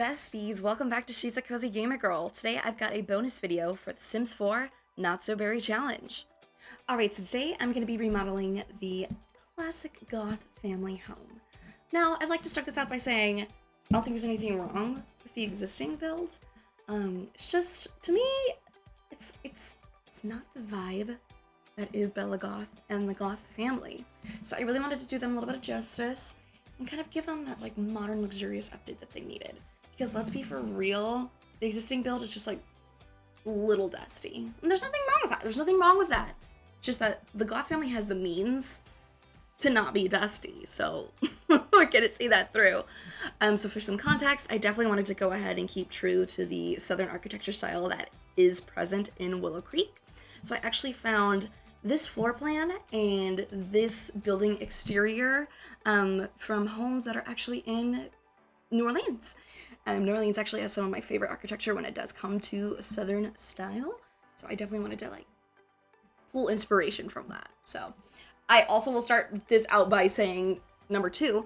Besties, welcome back to She's a Cozy Gamer Girl. Today I've got a bonus video for The Sims 4 Not So Berry Challenge. Alright, so today I'm going to be remodeling the classic Goth family home. Now, I'd like to start this out by saying I don't think there's anything wrong with the existing build. It's just, to me, it's not the vibe that is Bella Goth and the Goth family. So I really wanted to do them a little bit of justice and kind of give them that like modern luxurious update that they needed. Because let's be for real, the existing build is just like a little dusty. And there's nothing wrong with that. There's nothing wrong with that. It's just that the Goth family has the means to not be dusty. So we're gonna see that through. So for some context, I definitely wanted to go ahead and keep true to the Southern architecture style that is present in Willow Creek. So I actually found this floor plan and this building exterior from homes that are actually in New Orleans. New Orleans actually has some of my favorite architecture when it does come to a Southern style. So I definitely wanted to like pull inspiration from that. So I also will start this out by saying, number two,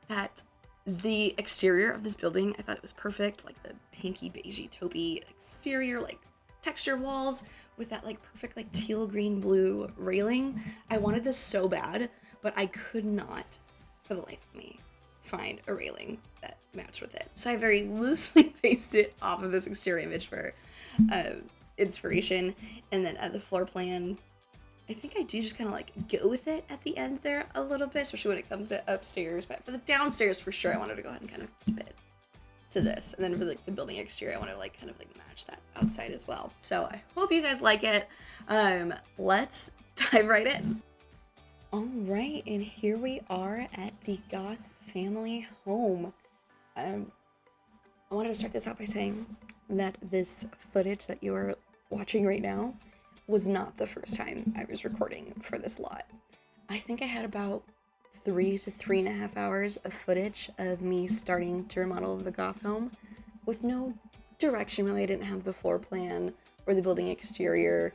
that the exterior of this building, I thought it was perfect. Like the pinky beigey taupey exterior, like texture walls with that like perfect like teal green blue railing. I wanted this so bad, but I could not for the life of me find a railing that matched with it. So I very loosely based it off of this exterior image for inspiration. And then the floor plan, I think I do just kind of like go with it at the end there a little bit, especially when it comes to upstairs. But for the downstairs, for sure, I wanted to go ahead and kind of keep it to this. And then for like the building exterior, I want to like kind of like match that outside as well. So I hope you guys like it. Let's dive right in. All right, and here we are at the Goth family home. I wanted to start this out by saying that this footage that you are watching right now was not the first time I was recording for this lot. I think I had about 3 to 3.5 hours of footage of me starting to remodel the Goth home with no direction really. I didn't have the floor plan or the building exterior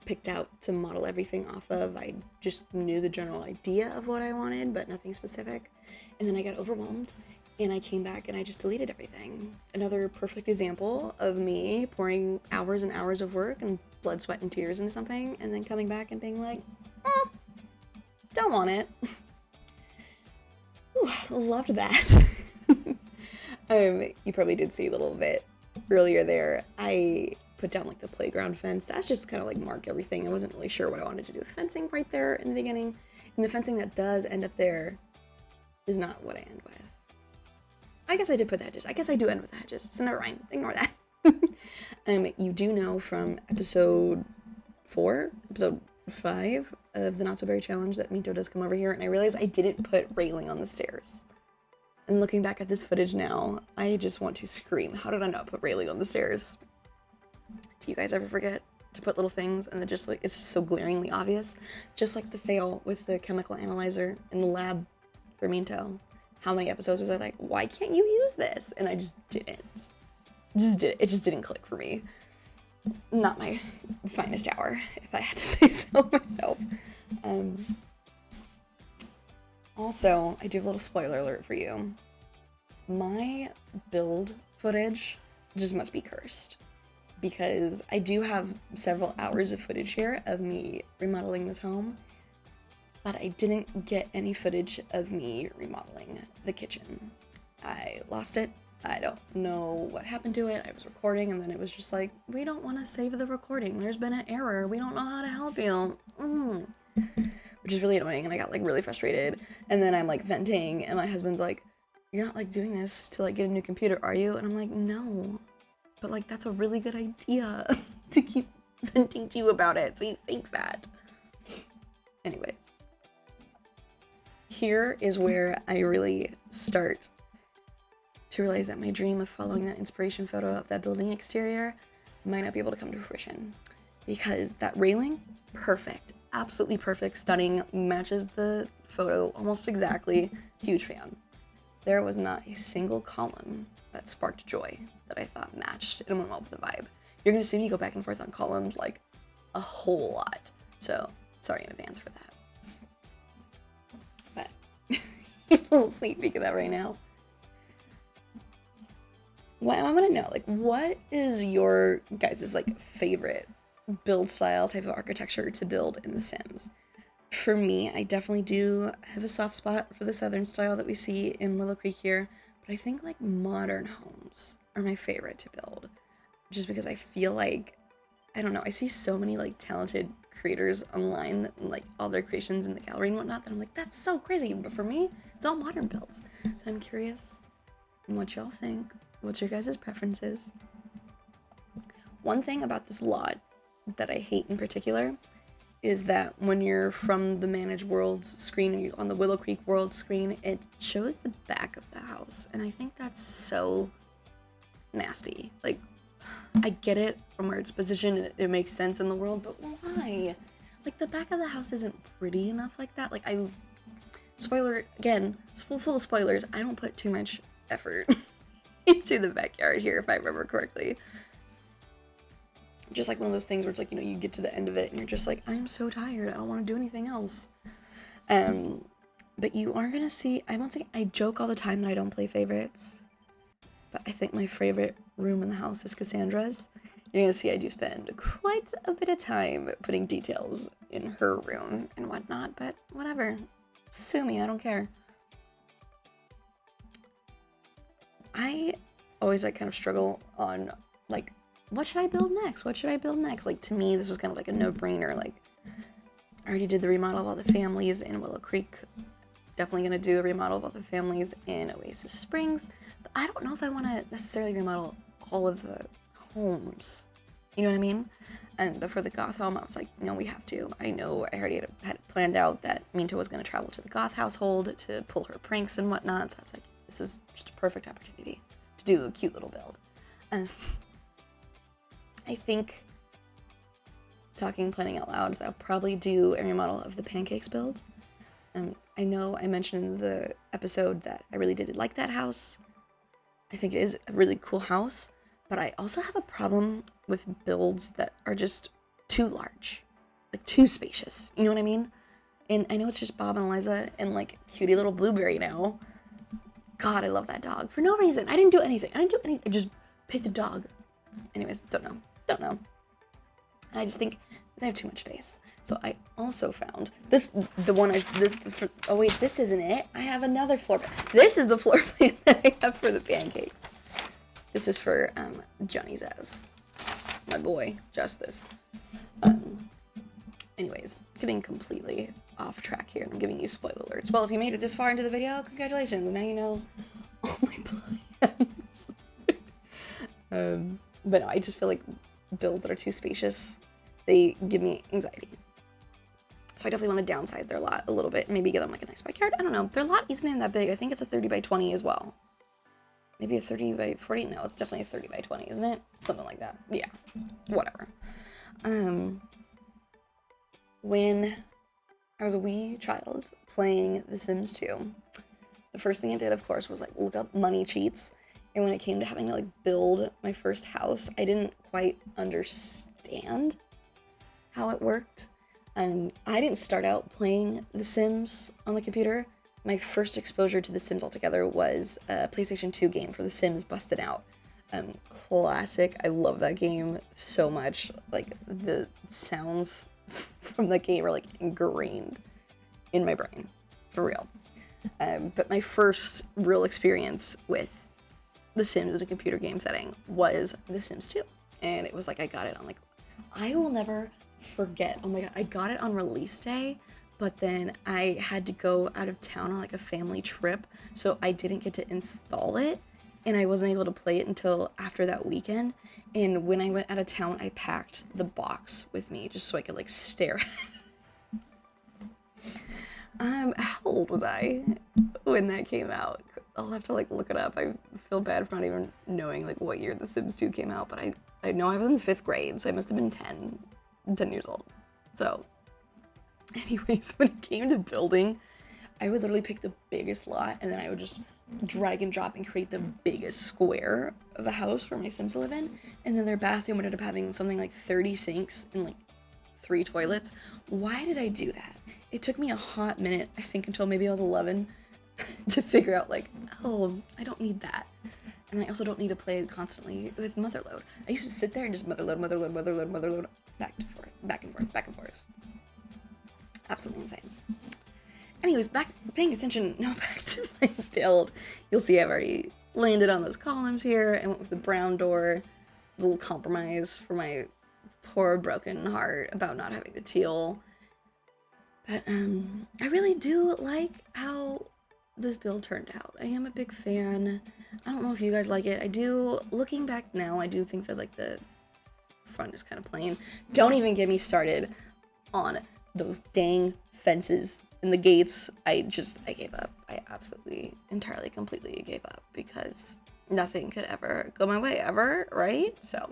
picked out to model everything off of. I just knew the general idea of what I wanted, but nothing specific. And then I got overwhelmed and I came back and I just deleted everything. Another perfect example of me pouring hours and hours of work and blood, sweat, and tears into something and then coming back and being like, don't want it. Ooh, loved that. You probably did see a little bit earlier there. I put down like the playground fence. That's just kind of like mark everything. I wasn't really sure what I wanted to do with fencing right there in the beginning. And the fencing that does end up there is not what I end with. I guess I did put the hedges. I guess I do end with the hedges. So never mind. Ignore that. You do know from episode 5 of the Not So Berry Challenge that Minto does come over here, and I realized I didn't put railing on the stairs. And looking back at this footage now, I just want to scream. How did I not put railing on the stairs? Do you guys ever forget to put little things and then just like it's so glaringly obvious? Just like the fail with the chemical analyzer in the lab for Minto. How many episodes was I like, why can't you use this? And I just didn't. It just didn't click for me. Not my finest hour, if I had to say so myself. Also, I do have a little spoiler alert for you. My build footage just must be cursed. Because I do have several hours of footage here of me remodeling this home, but I didn't get any footage of me remodeling the kitchen. I lost it. I don't know what happened to it. I was recording and then it was just like, we don't want to save the recording. There's been an error. We don't know how to help you. Which is really annoying, and I got like really frustrated. And then I'm like venting and my husband's like, you're not like doing this to like get a new computer, are you? And I'm like, no. But like, that's a really good idea to keep venting to you about it, so you think that. Anyways. Here is where I really start to realize that my dream of following that inspiration photo of that building exterior might not be able to come to fruition. Because that railing, perfect. Absolutely perfect, stunning, matches the photo almost exactly. Huge fan. There was not a single column that sparked joy that I thought matched and went well with the vibe. You're gonna see me go back and forth on columns like a whole lot. So sorry in advance for that. But a little sneak peek of that right now. What I want to know, like, what is your guys' like favorite build style type of architecture to build in The Sims? For me, I definitely do have a soft spot for the southern style that we see in Willow Creek here, but I think like modern homes are my favorite to build, just because I feel like, I don't know, I see so many like talented creators online and like all their creations in the gallery and whatnot that I'm like, that's so crazy. But for me, it's all modern builds. So I'm curious what y'all think. What's your guys' preferences? One thing about this lot that I hate in particular is that when you're from the Manage World screen and you're on the Willow Creek World screen, it shows the back of the house. And I think that's so nasty. Like, I get it from where it's positioned, it makes sense in the world, but why? Like, the back of the house isn't pretty enough like that. Like, spoiler, again, full of spoilers, I don't put too much effort into the backyard here, if I remember correctly. Just like one of those things where it's like, you know, you get to the end of it and you're just like, I'm so tired, I don't want to do anything else. But you are gonna see, I joke all the time that I don't play favorites, but I think my favorite room in the house is Cassandra's. You're gonna see I do spend quite a bit of time putting details in her room and whatnot, but whatever. Sue me, I don't care. I always like kind of struggle on like, what should I build next? What should I build next? Like, to me, this was kind of like a no-brainer. Like, I already did the remodel of all the families in Willow Creek. Definitely gonna do a remodel of all the families in Oasis Springs. But I don't know if I want to necessarily remodel all of the homes. You know what I mean? But for the Goth home, I was like, no, we have to. I know I already had planned out that Minto was gonna travel to the Goth household to pull her pranks and whatnot. So I was like, this is just a perfect opportunity to do a cute little build. And I think, planning out loud, is I'll probably do a remodel of the pancakes build. I know I mentioned in the episode that I really did like that house. I think it is a really cool house, but I also have a problem with builds that are just too large, like too spacious. You know what I mean? And I know it's just Bob and Eliza and like cutie little Blueberry now. God, I love that dog for no reason. I didn't do anything. I just picked a dog. Anyways, don't know. I just think they have too much space. So I also found this, oh wait, this isn't it. I have another floor plan. This is the floor plan that I have for the pancakes. This is for Johnny Zaz, my boy, Justice. Anyways, getting completely off track here. I'm giving you spoiler alerts. Well, if you made it this far into the video, congratulations. Now you know all my plans. But no, I just feel like builds that are too spacious, they give me anxiety. So I definitely want to downsize their lot a little bit, maybe give them like a nice backyard. I don't know. Their lot isn't even that big. I think it's a 30 by 20 as well. Maybe a 30 by 40. No, it's definitely a 30 by 20, isn't it? Something like that. Yeah, whatever. When I was a wee child playing The Sims 2, the first thing I did, of course, was like look up money cheats. And when it came to having to like build my first house, I didn't quite understand how it worked. I didn't start out playing The Sims on the computer. My first exposure to The Sims altogether was a PlayStation 2 game for The Sims Busted Out. Classic. I love that game so much. Like, the sounds from that game are like ingrained in my brain, for real. But my first real experience with The Sims in a computer game setting was The Sims 2. And it was like, I got it on like, I will never forget. Oh my God, I got it on release day, but then I had to go out of town on like a family trip. So I didn't get to install it and I wasn't able to play it until after that weekend. And when I went out of town, I packed the box with me just so I could like stare at it. How old was I when that came out? I'll have to like look it up. I feel bad for not even knowing like what year The Sims 2 came out, but I know I was in 5th grade, so I must have been 10 years old. So anyways, when it came to building, I would literally pick the biggest lot and then I would just drag and drop and create the biggest square of a house for my Sims to live in. And then their bathroom would end up having something like 30 sinks and like 3 toilets. Why did I do that? It took me a hot minute, I think until maybe I was 11, to figure out like, oh, I don't need that. And I also don't need to play constantly with motherload. I used to sit there and just motherload, back and forth, back and forth, back and forth. Absolutely insane. Anyways, paying attention, now back to my build. You'll see I've already landed on those columns here. I went with the brown door. A little compromise for my poor broken heart about not having the teal. But I really do like how this build turned out. I am a big fan. I don't know if you guys like it. I do, looking back now, I do think that like the front is kind of plain. Don't even get me started on those dang fences and the gates. I gave up. I absolutely, entirely, completely gave up because nothing could ever go my way ever, right? So,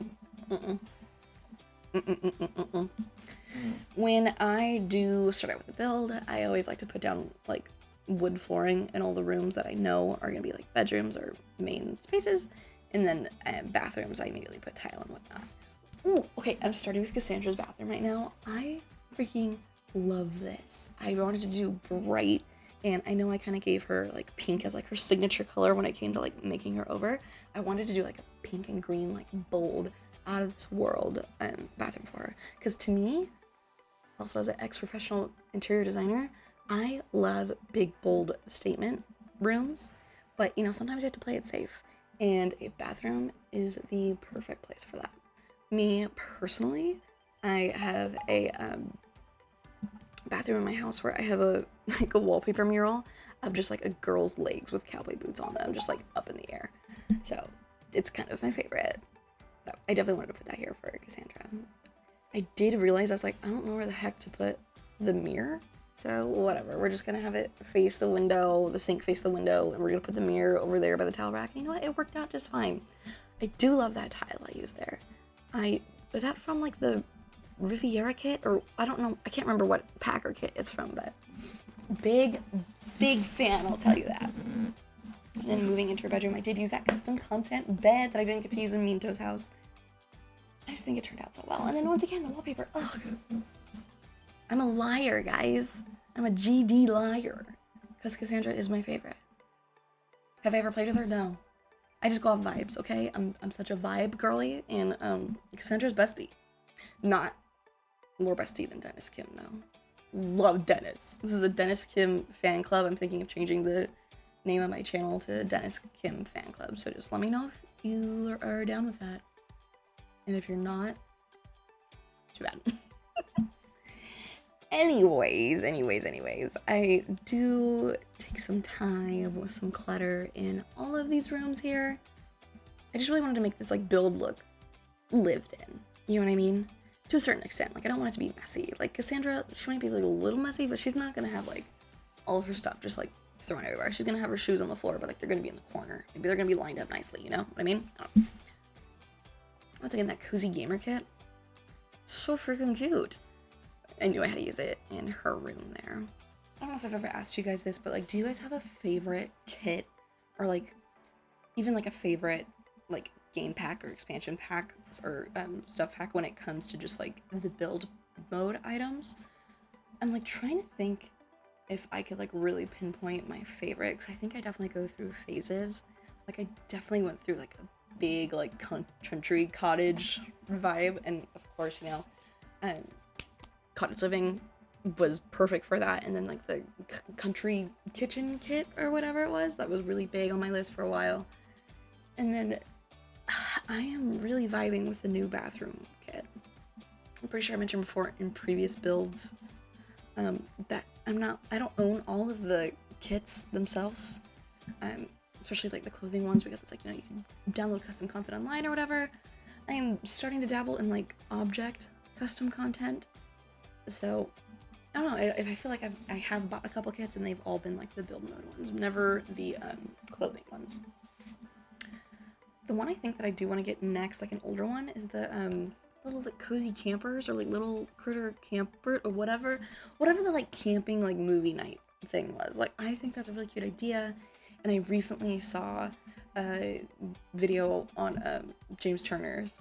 When I do start out with a build, I always like to put down like wood flooring in all the rooms that I know are gonna be like bedrooms or main spaces, and then bathrooms I immediately put tile and whatnot. Ooh, okay, I'm starting with Cassandra's bathroom right now. I freaking love this. I wanted to do bright, and I know I kind of gave her like pink as like her signature color when it came to like making her over. I wanted to do like a pink and green, like bold, out of this world bathroom for her. Because to me, also as an ex-professional interior designer, I love big, bold statement rooms, but you know, sometimes you have to play it safe, and a bathroom is the perfect place for that. Me personally, I have a bathroom in my house where I have a like a wallpaper mural of just like a girl's legs with cowboy boots on them, just like up in the air. So it's kind of my favorite. So I definitely wanted to put that here for Cassandra. I did realize, I was like, I don't know where the heck to put the mirror. So whatever, we're just gonna have it face the window, the sink face the window, and we're gonna put the mirror over there by the towel rack. And you know what? It worked out just fine. I do love that tile I used there. Was that from like the Riviera kit, or I don't know, I can't remember what pack or kit it's from, but big fan, I'll tell you that. And then moving into her bedroom, I did use that custom content bed that I didn't get to use in Minto's house. I just think it turned out so well. And then once again, the wallpaper, ugh. I'm a liar, guys. I'm a GD liar. Because Cassandra is my favorite. Have I ever played with her? No. I just go off vibes, okay? I'm such a vibe girly, and Cassandra's bestie. Not more bestie than Dennis Kim, though. Love Dennis. This is a Dennis Kim fan club. I'm thinking of changing the name of my channel to Dennis Kim fan club, so just let me know if you are down with that. And if you're not, too bad. Anyways, I do take some time with some clutter in all of these rooms here. I just really wanted to make this like build look lived in. You know what I mean? To a certain extent. Like, I don't want it to be messy. Like, Cassandra, she might be like a little messy, but she's not gonna have like all of her stuff just like thrown everywhere. She's gonna have her shoes on the floor, but like they're gonna be in the corner. Maybe they're gonna be lined up nicely, you know what I mean? I don't know. Once again, that cozy gamer kit. So freaking cute. I knew I had to use it in her room there. I don't know if I've ever asked you guys this, but like, do you guys have a favorite kit, or like even like a favorite like game pack or expansion pack or stuff pack when it comes to just like the build mode items? I'm like trying to think if I could like really pinpoint my favorite, because I think I definitely go through phases. Like, I definitely went through like a big like country cottage vibe, and of course, you know, cottage living was perfect for that. And then like the country kitchen kit or whatever it was, that was really big on my list for a while. And then I am really vibing with the new bathroom kit. I'm pretty sure I mentioned before in previous builds that I don't own all of the kits themselves, especially like the clothing ones, because it's like, you know, you can download custom content online or whatever. I am starting to dabble in like object custom content. So, I don't know, I feel like I have bought a couple kits, and they've all been like the build mode ones, never the clothing ones. The one I think that I do want to get next, like an older one, is the little like cozy campers, or like little critter camper, or whatever the like camping like movie night thing was. Like, I think that's a really cute idea, and I recently saw a video on James Turner's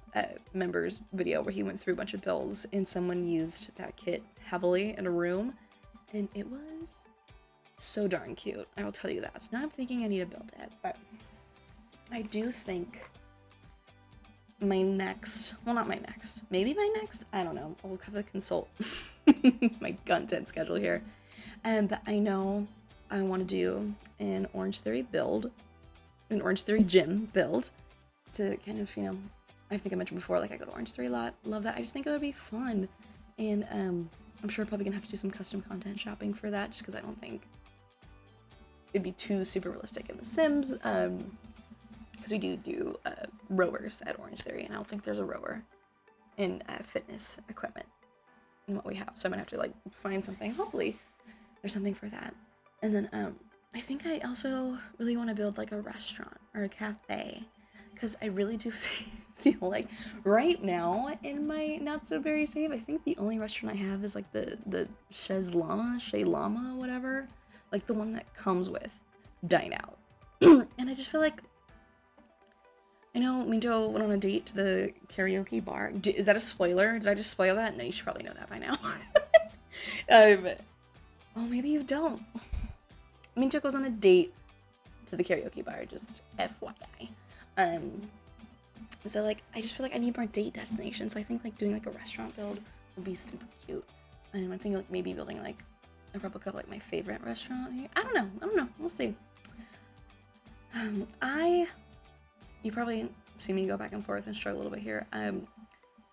members video where he went through a bunch of builds, and someone used that kit heavily in a room, and it was so darn cute. I will tell you that. So now I'm thinking I need to build it, but I do think my next, well, not my next, maybe my next, I don't know, I'll have to consult my content schedule here. But I know I want to do an Orange Theory build, an Orange Theory gym build to kind of, you know, I think I mentioned before, like I go to Orange Theory a lot, love that. I just think it would be fun. And I'm sure I'm probably gonna have to do some custom content shopping for that, just because I don't think it'd be too super realistic in The Sims. Because we do rowers at Orange Theory, and I don't think there's a rower in fitness equipment in what we have. So I'm gonna have to like find something. Hopefully there's something for that. And then I think I also really want to build like a restaurant or a cafe, because I really do feel like right now in my not so very safe, I think the only restaurant I have is like the Chez Lama, whatever, like the one that comes with Dine Out. And I just feel like, I know Minto went on a date to the karaoke bar. Is that a spoiler? Did I just spoil that? No, you should probably know that by now. Oh, maybe you don't. Minto goes on a date to the karaoke bar, just FYI. So like, I just feel like I need more date destinations. So I think like doing like a restaurant build would be super cute. I'm thinking like maybe building like a replica of like my favorite restaurant here. I don't know. We'll see. You probably see me go back and forth and struggle a little bit here.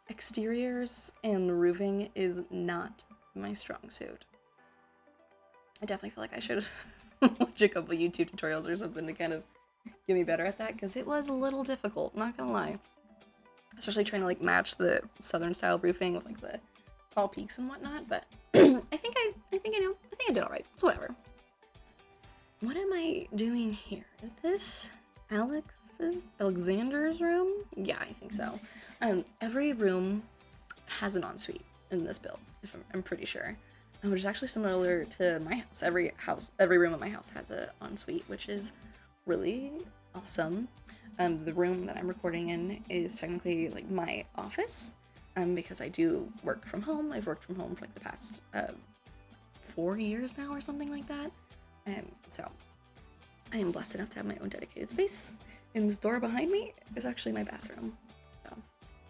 Exteriors and roofing is not my strong suit. I definitely feel like I should watch a couple YouTube tutorials or something to kind of get me better at that, because it was a little difficult, not gonna lie. Especially trying to like match the southern style roofing with like the tall peaks and whatnot, but I think I did alright. So whatever. What am I doing here? Is this Alexander's room? Yeah, I think so. Every room has an ensuite in this build, if I'm pretty sure. Which is actually similar to my house. Every room in my house has an ensuite, which is really awesome. The room that I'm recording in is technically like my office, because I do work from home. I've worked from home for like the past 4 years now or something like that. So I am blessed enough to have my own dedicated space. And this door behind me is actually my bathroom. So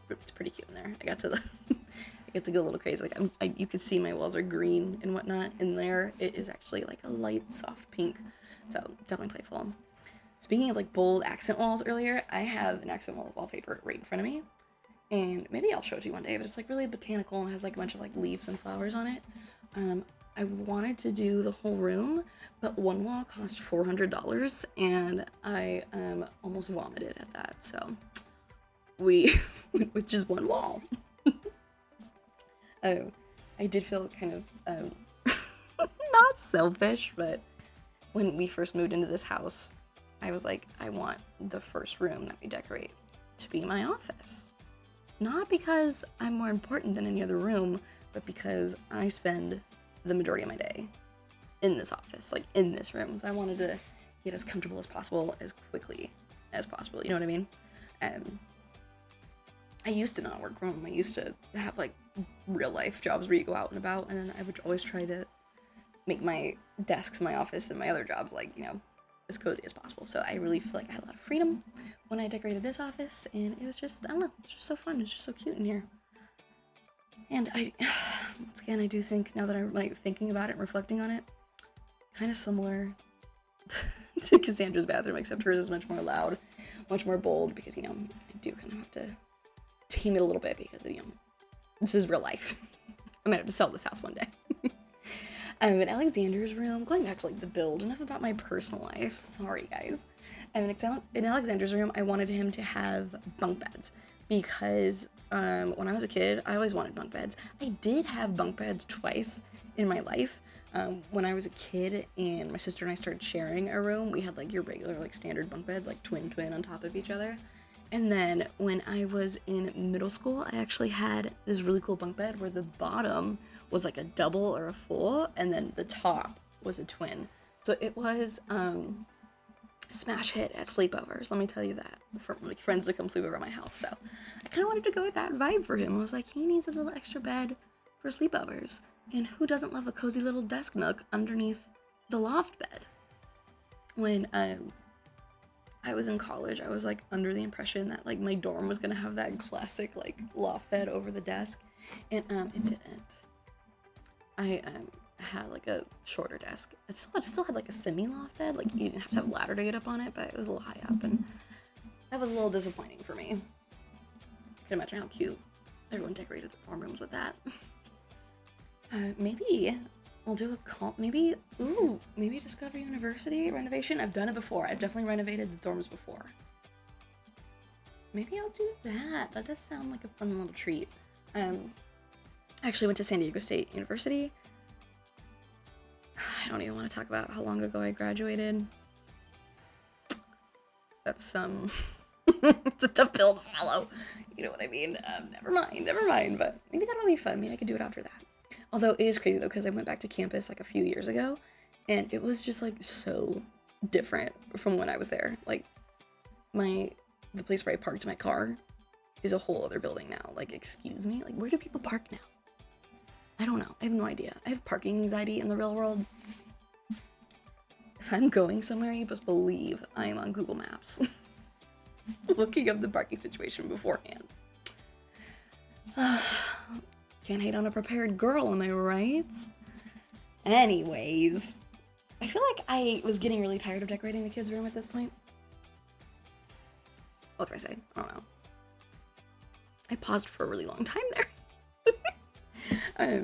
it's pretty cute in there. I got to go a little crazy. Like you could see my walls are green and whatnot. In there, it is actually like a light, soft pink. So definitely playful. Speaking of like bold accent walls earlier, I have an accent wall wallpaper right in front of me. And maybe I'll show it to you one day, but it's like really botanical and has like a bunch of like leaves and flowers on it. I wanted to do the whole room, but one wall cost $400 and I almost vomited at that. So we went with just one wall. I did feel kind of not selfish, but when we first moved into this house, I was like, I want the first room that we decorate to be my office. Not because I'm more important than any other room, but because I spend the majority of my day in this office, like in this room. So I wanted to get as comfortable as possible, as quickly as possible. You know what I mean? I used to not work from home. I used to have like real life jobs where you go out and about, and then I would always try to make my desks, my office, and my other jobs like, you know, as cozy as possible. So I really feel like I had a lot of freedom when I decorated this office, and it was just, I don't know, it's just so fun. It's just so cute in here. And once again, I do think, now that I'm like thinking about it and reflecting on it, kind of similar to Cassandra's bathroom, except hers is much more loud, much more bold, because, you know, I do kind of have to tame it a little bit because, you know, this is real life. I might have to sell this house one day. In Alexander's room, going back to like the build, enough about my personal life, sorry guys. In Alexander's room, I wanted him to have bunk beds, because when I was a kid, I always wanted bunk beds. I did have bunk beds twice in my life. When I was a kid and my sister and I started sharing a room, we had like your regular like standard bunk beds, like twin on top of each other. And then when I was in middle school, I actually had this really cool bunk bed where the bottom was like a double or a full, and then the top was a twin. So it was smash hit at sleepovers, let me tell you that, for like friends to come sleep over at my house. So I kind of wanted to go with that vibe for him. I was like, he needs a little extra bed for sleepovers, and who doesn't love a cozy little desk nook underneath the loft bed? When I was in college, I was like under the impression that like my dorm was gonna have that classic like loft bed over the desk, and it didn't. I had like a shorter desk. It still had like a semi loft bed, like you didn't have to have a ladder to get up on it, but it was a little high up, and that was a little disappointing for me. I can imagine how cute everyone decorated their dorm rooms with that. Maybe we'll do maybe Discover University renovation. I've done it before. I've definitely renovated the dorms before. Maybe I'll do that. That does sound like a fun little treat. I actually went to San Diego State University. I don't even want to talk about how long ago I graduated. That's it's a tough pill to swallow. You know what I mean? Never mind. But maybe that'll be fun.Maybe I could do it after that. Although it is crazy though, because I went back to campus like a few years ago, and it was just like so different from when I was there. Like the place where I parked my car is a whole other building now. Like, excuse me? Like, where do people park now? I don't know. I have no idea. I have parking anxiety in the real world. If I'm going somewhere, you best believe I am on Google Maps. Looking up the parking situation beforehand. Can't hate on a prepared girl, am I right? Anyways, I feel like I was getting really tired of decorating the kids' room at this point. What can I say? I don't know. I paused for a really long time there. I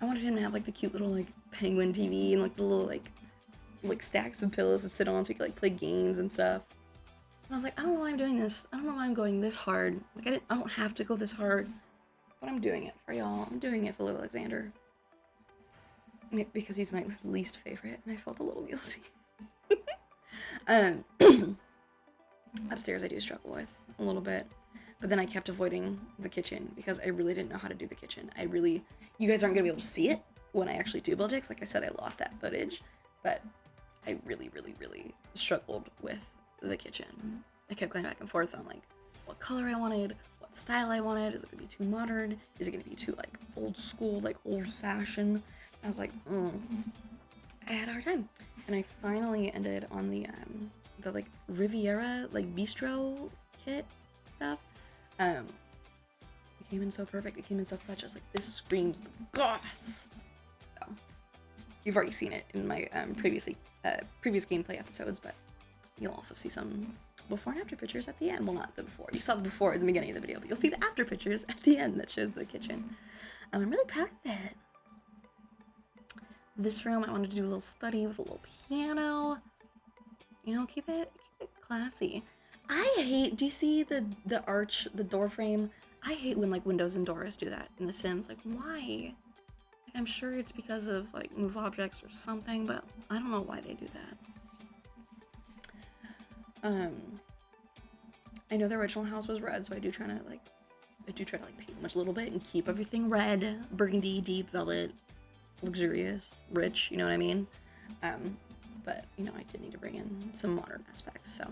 wanted him to have like the cute little like penguin TV and like the little like stacks of pillows to sit on so we could like play games and stuff. And I was like, I don't know why I'm doing this. I don't know why I'm going this hard. Like I don't have to go this hard, but I'm doing it for y'all. I'm doing it for little Alexander. Because he's my least favorite, and I felt a little guilty. Upstairs I do struggle with a little bit, but then I kept avoiding the kitchen because I really didn't know how to do the kitchen. You guys aren't gonna be able to see it when I actually do build it. Like I said, I lost that footage, but I really struggled with the kitchen. I kept going back and forth on like what color I wanted, what style I wanted. Is it gonna be too modern? Is it gonna be too like old school, like old fashioned? I was like, I had a hard time, and I finally ended on the like Riviera like bistro kit stuff. It came in so perfect. It came in so clutch. I was like, this screams the Goths. So you've already seen it in my previous gameplay episodes, but you'll also see some before and after pictures at the end. Well, not the before. You saw the before at the beginning of the video, but you'll see the after pictures at the end that shows the kitchen. I'm really proud of it. This room, I wanted to do a little study with a little piano. You know, keep it classy. I hate, do you see the arch, the door frame? I hate when like windows and doors do that in The Sims. Like, why? Like, I'm sure it's because of like move objects or something, but I don't know why they do that. I know the original house was red, so I do try to like paint much a little bit and keep everything red, burgundy, deep velvet, luxurious, rich, you know what I mean? But, you know, I did need to bring in some modern aspects, so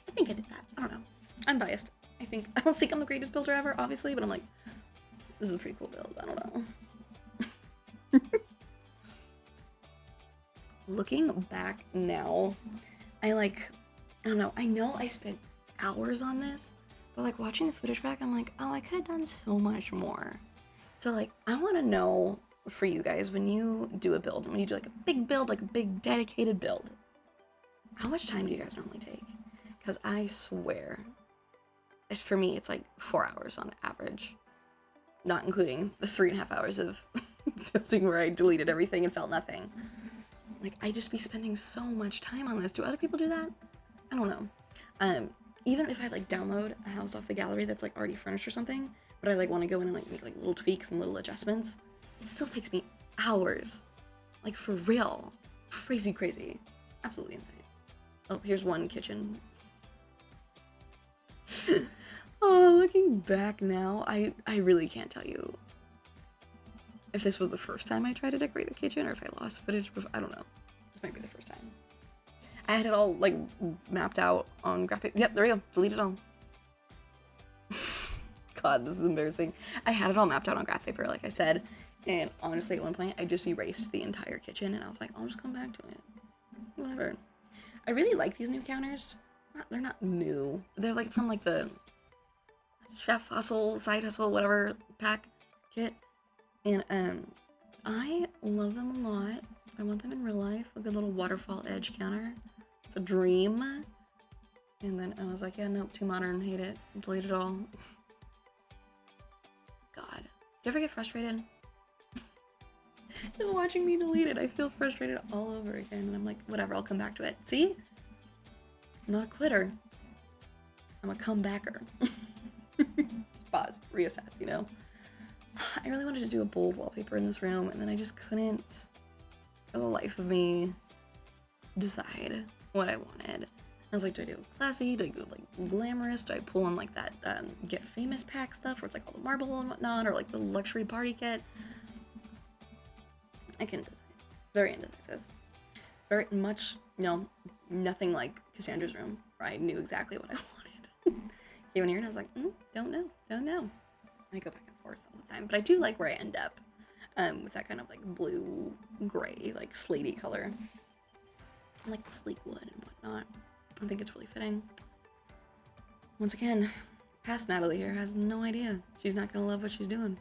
I think I did that. I don't know. I'm biased. I don't think I'm the greatest builder ever, obviously, but I'm like, this is a pretty cool build. I don't know. Looking back now, I don't know. I know I spent hours on this, but like watching the footage back, I'm like, oh, I could have done so much more. So like, I want to know for you guys, when you do a build, when you do like a big build, like a big dedicated build, how much time do you guys normally take? Because I swear, for me, it's like 4 hours on average, not including the 3.5 hours of building where I deleted everything and felt nothing. Like, I just be spending so much time on this. Do other people do that? I don't know. Even if I like download a house off the gallery that's like already furnished or something, but I like want to go in and like make like little tweaks and little adjustments, it still takes me hours. Like, for real. Crazy. Absolutely insane. Oh, here's one kitchen. Oh, looking back now, I really can't tell you if this was the first time I tried to decorate the kitchen or if I lost footage before. I don't know. This might be the first time. I had it all, like, mapped out on graphic. Yep, there we go. Delete it all. God, this is embarrassing. I had it all mapped out on graph paper, like I said. And honestly, at one point, I just erased the entire kitchen, and I was like, I'll just come back to it. Whatever. I really like these new counters. they're not new. They're like from like the Chef Hustle, Side Hustle, whatever pack kit. And I love them a lot. I want them in real life. A good little waterfall edge counter. It's a dream. And then I was like, yeah, nope, too modern, hate it. Delete it all. God. Do you ever get frustrated? Just watching me delete it, I feel frustrated all over again. And I'm like, whatever, I'll come back to it. See? I'm not a quitter. I'm a comebacker. Just pause, reassess, you know? I really wanted to do a bold wallpaper in this room, and then I just couldn't, for the life of me, decide what I wanted. I was like, do I do classy? Do I go like glamorous? Do I pull in like that Get Famous pack stuff where it's like all the marble and whatnot, or like the luxury party kit? I couldn't decide. Very indecisive. Very much, nothing like Cassandra's room, where I knew exactly what I wanted. Came in here and I was like, don't know. And I go back and forth all the time. But I do like where I end up with that kind of like blue, gray, like slatey color. I like the sleek wood and whatnot. I think it's really fitting. Once again, past Natalie here has no idea. She's not gonna love what she's doing.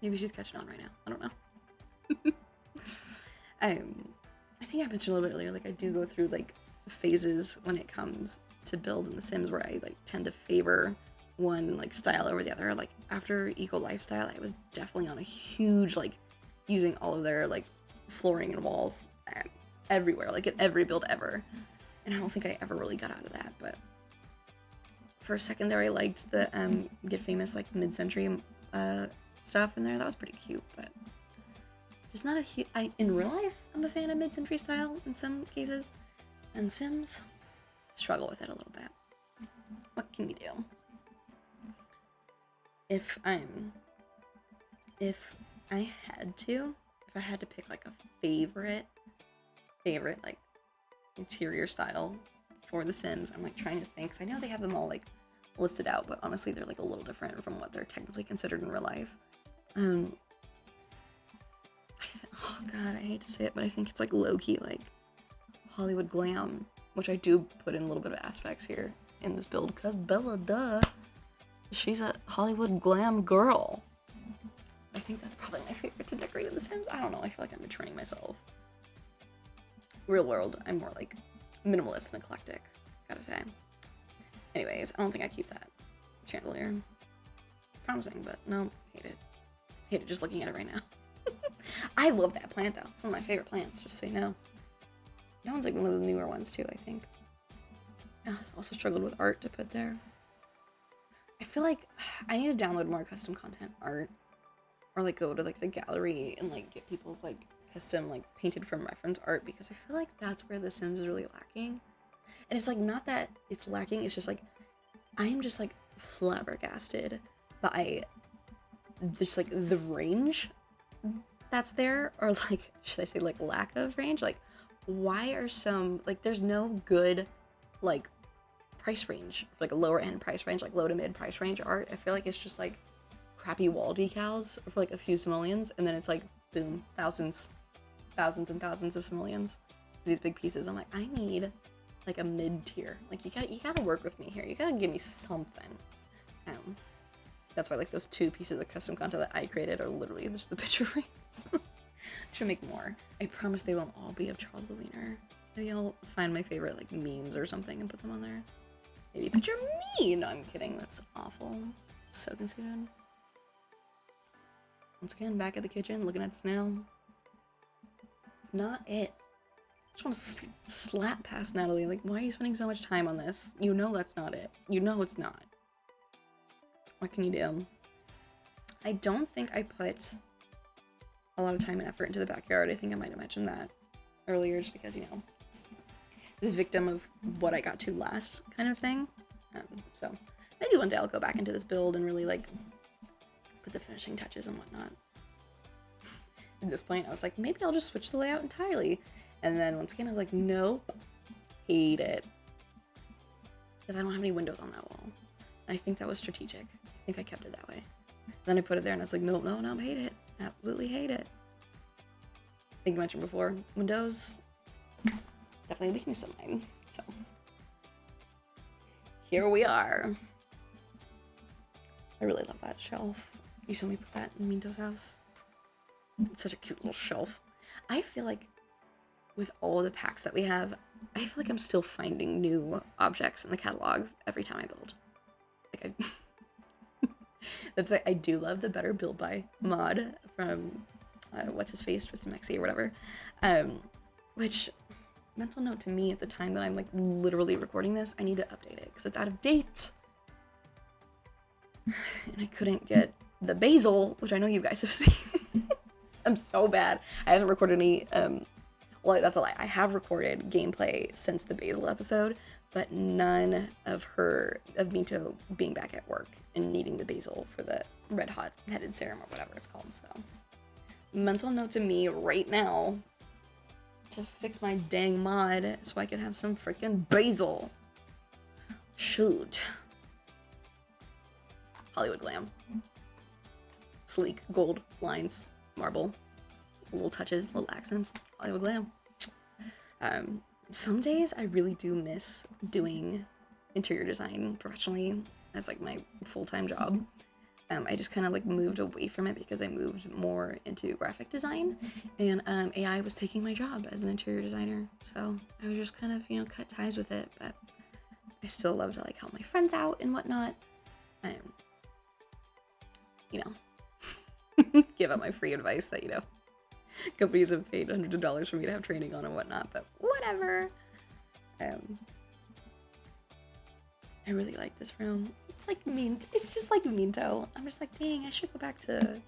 Maybe she's catching on right now. I don't know. I think I mentioned a little bit earlier, like I do go through like phases when it comes to builds in The Sims where I like tend to favor one like style over the other. Like after Eco Lifestyle, I was definitely on a huge like using all of their like flooring and walls everywhere, like in every build ever. And I don't think I ever really got out of that, but for a second there I liked the Get Famous like mid-century stuff in there. That was pretty cute, but just not a huge... in real life, I'm a fan of mid-century style in some cases, and Sims struggle with it a little bit. What can you do? If I had to pick like a favorite like interior style for The Sims, I'm like trying to think, 'cause I know they have them all like listed out, but honestly they're like a little different from what they're technically considered in real life. Oh god, I hate to say it, but I think it's like low-key like Hollywood glam, which I do put in a little bit of aspects here in this build, because Bella, duh, she's a Hollywood glam girl. I think that's probably my favorite to decorate in The Sims. I don't know, I feel like I'm betraying myself. Real world, I'm more like minimalist and eclectic, gotta say. Anyways, I don't think I keep that chandelier. Promising, but no, hate it. Hate it just looking at it right now. I love that plant though. It's one of my favorite plants, just so you know. That one's like one of the newer ones too, I think. Also struggled with art to put there. I feel like I need to download more custom content art. Or like go to like the gallery and like get people's like custom like painted from reference art, because I feel like that's where The Sims is really lacking. And it's like not that it's lacking, it's just like I'm just like flabbergasted by just like the range that's there, or like should I say like lack of range. Like why are some like there's no good like price range for like a lower end price range, like low to mid price range art. I feel like it's just like crappy wall decals for like a few simoleons, and then it's like boom, thousands and thousands of simoleons for these big pieces. I'm like, I need like a mid tier. Like you gotta work with me here. You gotta give me something. That's why like those 2 pieces of custom content that I created are literally just the picture frames. I should make more. I promise they won't all be of Charles the Wiener. Maybe I'll find my favorite like memes or something and put them on there. Maybe picture me. No, I'm kidding. That's awful. So conceited. Once again, back at the kitchen, looking at the snail. It's not it. I just want to slap past Natalie. Like, why are you spending so much time on this? You know that's not it. You know it's not. What can you do? I don't think I put a lot of time and effort into the backyard. I think I might have mentioned that earlier, just because, this victim of what I got to last kind of thing. So maybe one day I'll go back into this build and really like put the finishing touches and whatnot. At this point, I was like, maybe I'll just switch the layout entirely. And then once again, I was like, nope, hate it. Because I don't have any windows on that wall. And I think that was strategic. I think I kept it that way. Then I put it there and I was like, no, hate it. Absolutely hate it. I think I mentioned before, windows, definitely a weakness of mine. So here we are. I really love that shelf. You saw me put that in Minto's house. It's such a cute little shelf. I feel like with all the packs that we have, I feel like I'm still finding new objects in the catalog every time I build. Like that's why I do love the Better Build By mod from what's his face, Twisted Maxi or whatever. Which, mental note to me at the time that I'm like literally recording this, I need to update it because it's out of date. And I couldn't get the basil, which I know you guys have seen. I'm so bad. I haven't recorded any, well, that's a lie. I have recorded gameplay since the basil episode, but none of Minto being back at work and needing the basil for the red hot headed serum or whatever it's called. So, mental note to me right now to fix my dang mod so I can have some freaking basil. Shoot. Hollywood glam. Sleek, gold, lines, marble, little touches, little accents, Hollywood glam. Some days I really do miss doing interior design professionally as like my full-time job. I just kind of like moved away from it because I moved more into graphic design, and AI was taking my job as an interior designer. So I was just kind of, you know, cut ties with it, but I still love to like help my friends out and whatnot. You know, give out my free advice that, you know, companies have paid hundreds of dollars for me to have training on and whatnot, but whatever. I really like this room. It's like mint. It's just like Minto. I'm just like, dang, I should go back to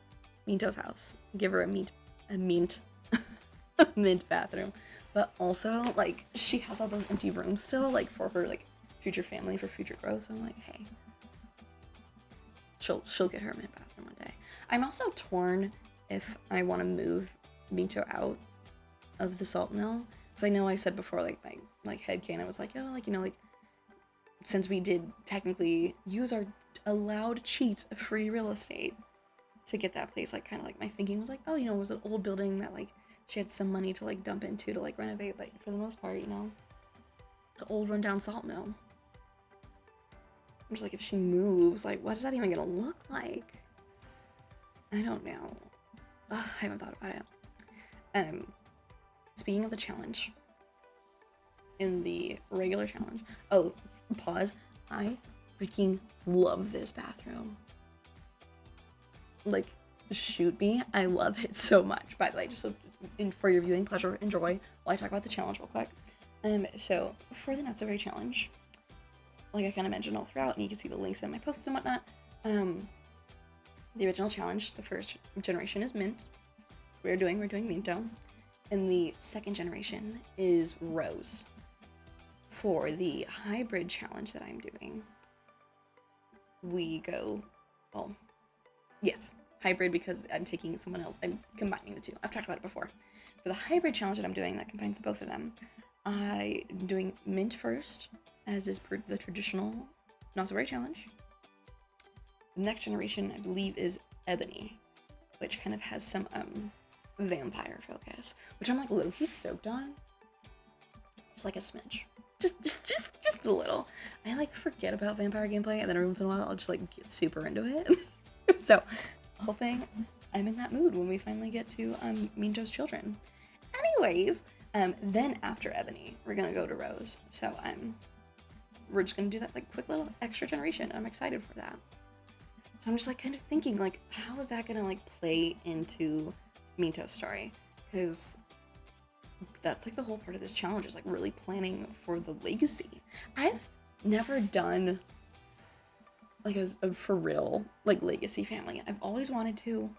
Minto's house. Give her a mint bathroom. But also, like, she has all those empty rooms still, like, for her, like, future family, for future growth. So I'm like, hey, she'll get her a mint bathroom one day. I'm also torn if I want to move Minto out of the salt mill, because I know I said before, like, my headcanon was like, oh, like, you know, like, since we did technically use our allowed cheat of free real estate to get that place, like, kind of like my thinking was like, oh, you know, it was an old building that, like, she had some money to, like, dump into to, like, renovate, but for the most part, you know, it's an old rundown salt mill. I'm just like, if she moves, like, what is that even gonna look like? I don't know. Ugh, I haven't thought about it. Speaking of the challenge, in the regular challenge, oh, pause, I freaking love this bathroom. Like, shoot me, I love it so much. By the way, just so for your viewing pleasure, enjoy while I talk about the challenge real quick. So for the Not So Very challenge, like I kind of mentioned all throughout, and you can see the links in my posts and whatnot, the original challenge, the first generation is mint. We're doing Minto. And the second generation is rose. For the hybrid challenge that I'm doing, we go, well, yes, hybrid, because I'm taking someone else, I'm combining the two. I've talked about it before. For the hybrid challenge that I'm doing that combines both of them, I'm doing mint first, as is per the traditional Not So Very challenge. The next generation, I believe, is ebony, which kind of has some vampire focus, which I'm like low-key stoked on. Just like a smidge. Just a little. I like forget about vampire gameplay, and then every once in a while I'll just like get super into it. So hoping I'm in that mood when we finally get to Minto's children. Anyways, then after ebony, we're gonna go to rose. So we're just gonna do that like quick little extra generation. I'm excited for that. So I'm just like kind of thinking like, how is that gonna like play into Minto's story? Because that's like the whole part of this challenge, is like really planning for the legacy. I've never done like a for real like legacy family. I've always wanted to.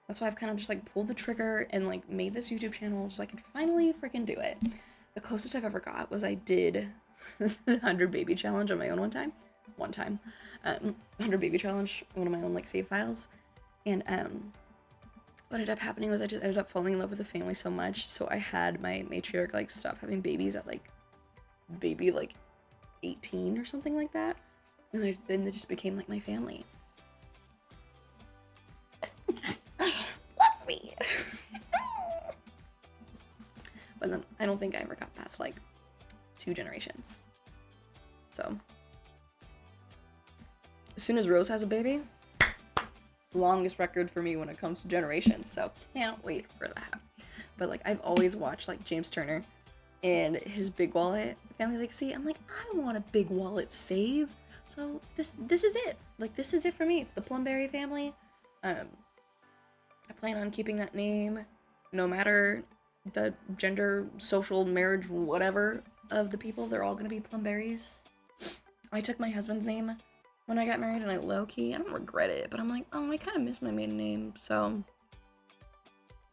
That's why I've kind of just like pulled the trigger and like made this YouTube channel so I could finally freaking do it. The closest I've ever got was I did the 100 baby challenge on my own one time. 100 baby challenge, one of my own like save files. And what ended up happening was I just ended up falling in love with the family so much, so I had my matriarch like stop having babies at like baby like 18 or something like that, and then they just became like my family. Bless me. But then I don't think I ever got past like 2 generations. So as soon as Rose has a baby, longest record for me when it comes to generations, so can't wait for that. But like, I've always watched like James Turner and his Big Wallet Family Legacy. I'm like, I want a Big Wallet save. So this is it. Like, this is it for me. It's the Plumberry family. I plan on keeping that name no matter the gender, social, marriage, whatever of the people. They're all gonna be Plumberries. I took my husband's name when I got married, and I low-key, I don't regret it, but I'm like, oh, I kind of miss my maiden name, so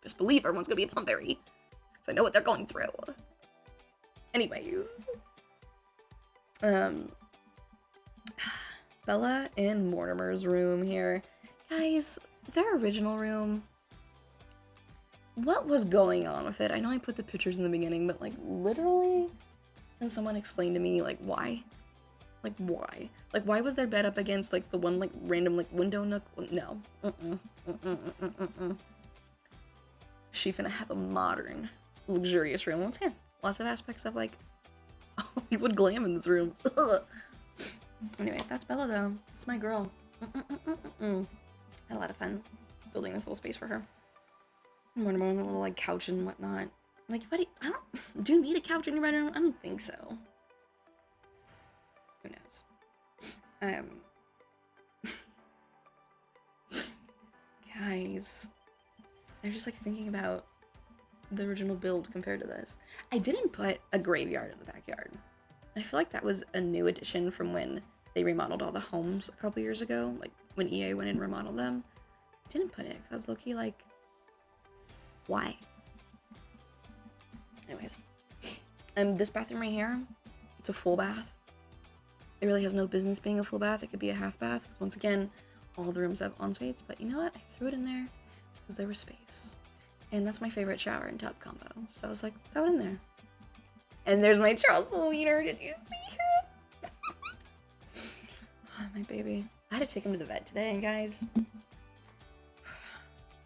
just believe everyone's gonna be a Plumberry, because I know what they're going through. Anyways, Bella and Mortimer's room here. Guys, their original room, what was going on with it? I know I put the pictures in the beginning, but like, literally, can someone explain to me, like, why? Like, why? Like, why was their bed up against, like, the one, like, random, like, window nook? No. She finna have a modern, luxurious room. Once again, lots of aspects of, like, Hollywood glam in this room. Anyways, that's Bella, though. It's my girl. Had a lot of fun building this little space for her. Mortimer on the little, like, couch and whatnot. Like, buddy, do you need a couch in your bedroom? I don't think so. Who knows? Guys, I'm just like thinking about the original build compared to this. I didn't put a graveyard in the backyard. I feel like that was a new addition from when they remodeled all the homes a couple years ago, like when EA went and remodeled them. I didn't put it because I was low-key like, why? Anyways, this bathroom right here, it's a full bath. It really has no business being a full bath. It could be a half bath, because once again, all the rooms have ensuites, but you know what? I threw it in there because there was space. And that's my favorite shower and tub combo. So I was like, throw it in there. And there's my Charles the Wiener. Did you see him? Oh, my baby. I had to take him to the vet today, guys.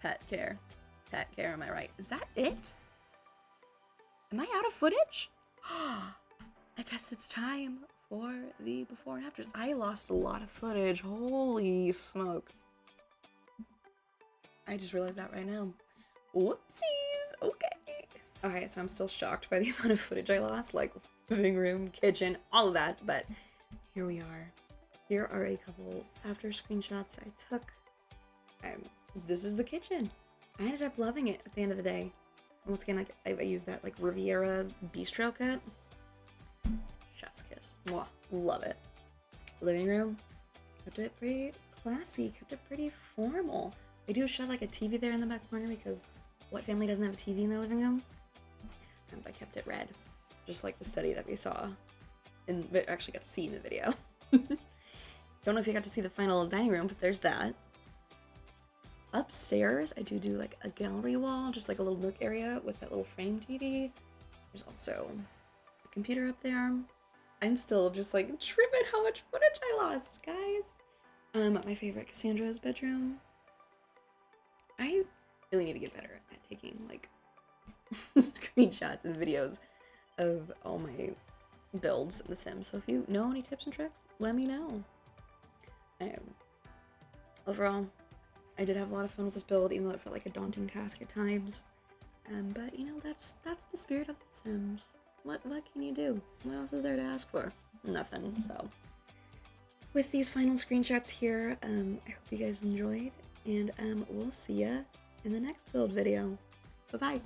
Pet care. Pet care, am I right? Is that it? Am I out of footage? I guess it's time for the before and afters. I lost a lot of footage. Holy smokes. I just realized that right now. Whoopsies. Okay. Okay, so I'm still shocked by the amount of footage I lost, like living room, kitchen, all of that, but here we are. Here are a couple after screenshots I took. This is the kitchen. I ended up loving it at the end of the day. Once again, like I used that like Riviera bistro cut. Chef's kiss. Mwah. Love it. Living room. Kept it pretty classy. Kept it pretty formal. I do shove like a TV there in the back corner because what family doesn't have a TV in their living room? And I kept it red. Just like the study that we saw. And actually got to see in the video. Don't know if you got to see the final dining room, but there's that. Upstairs, I do like a gallery wall, just like a little nook area with that little frame TV. There's also a computer up there. I'm still just like tripping how much footage I lost, guys. My favorite, Cassandra's bedroom. I really need to get better at taking like screenshots and videos of all my builds in The Sims. So if you know any tips and tricks, let me know. Overall, I did have a lot of fun with this build, even though it felt like a daunting task at times. But you know, that's the spirit of The Sims. What can you do? What else is there to ask for? Nothing. So, with these final screenshots here, I hope you guys enjoyed, and we'll see ya in the next build video. Bye bye.